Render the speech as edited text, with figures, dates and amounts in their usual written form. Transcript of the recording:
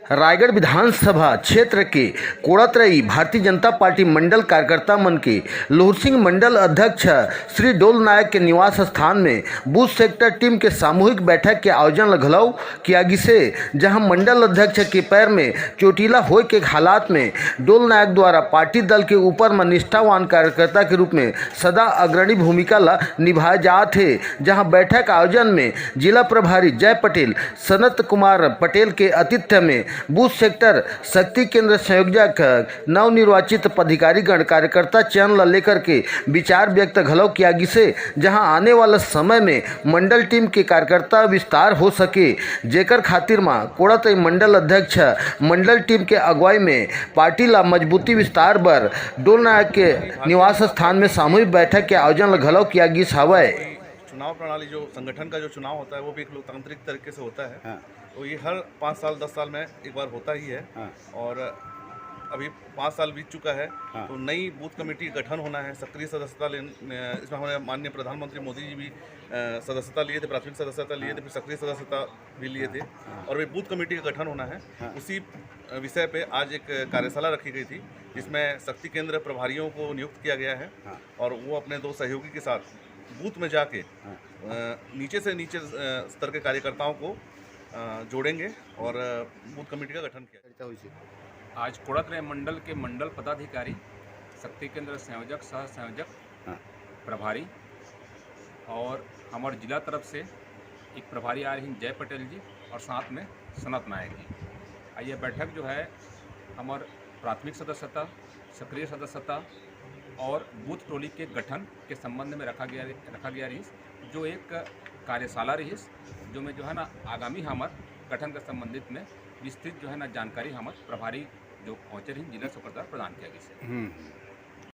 रायगढ़ विधानसभा क्षेत्र के कोड़ातरई भारतीय जनता पार्टी मंडल कार्यकर्ता मन के लोहर सिंह मंडल अध्यक्ष श्री डोल नायक के निवास स्थान में बूथ सेक्टर टीम के सामूहिक बैठक के आयोजन घलौ किया गिसे, जहां मंडल अध्यक्ष के पैर में चोटिला होए के हालात में डोल नायक द्वारा पार्टी दल के ऊपर में निष्ठावान कार्यकर्ता के रूप में सदा अग्रणी भूमिका ला निभाए जात है। जहां बैठक आयोजन में जिला प्रभारी जय पटेल, सनत कुमार पटेल के आतिथ्य में बूथ सेक्टर शक्ति केंद्र संयोजक नवनिर्वाचित पदाधिकारीगण कार्यकर्ता चयन ला लेकर के विचार व्यक्त घलौ किया गिसे, जहां आने वाला समय में मंडल टीम के कार्यकर्ता विस्तार हो सके, जेकर खातिर मां कोड़ातरई मंडल अध्यक्ष मंडल टीम के अगुवाई में पार्टी ला मजबूती विस्तार बर डोल नायक के निवास स्थान में सामूहिक बैठक के आयोजन घलौ किया गिस हवय। चुनाव प्रणाली जो संगठन का जो चुनाव होता है वो भी एक लोकतांत्रिक तरीके से होता है। हाँ। तो ये हर 5 साल 10 साल में एक बार होता ही है। हाँ। और अभी 5 साल बीत चुका है। हाँ। तो नई बूथ कमेटी का गठन होना है, सक्रिय सदस्यता इसमें हमारे माननीय प्रधानमंत्री मोदी जी भी सदस्यता लिए थे, प्राथमिक सदस्यता लिए थे, फिर सक्रिय सदस्यता भी लिए थे। और वे बूथ कमेटी का गठन होना है। उसी विषय पे आज एक कार्यशाला रखी गई थी, जिसमें शक्ति केंद्र प्रभारियों को नियुक्त किया गया है। और वो अपने 2 सहयोगी के साथ बूथ में जाके नीचे से नीचे स्तर के कार्यकर्ताओं को जोड़ेंगे और बूथ कमेटी का गठन किया। आज कोड़ातरई मंडल के मंडल पदाधिकारी, शक्ति केंद्र संयोजक, सह संयोजक, प्रभारी और हमारे जिला तरफ से एक प्रभारी आ रही हैं जय पटेल जी और साथ में सनत नायक जी। यह बैठक जो है हमार प्राथमिक सदस्यता, सक्रिय सदस्यता और बूथ टोली के गठन के संबंध में रखा गया रही, जो एक कार्यशाला रही, जो में जो है ना आगामी हमार गठन के संबंधित में विस्तृत जो है ना जानकारी हमार प्रभारी जो पहुँचे रही जिला सेक्रेटरी प्रदान किया गया।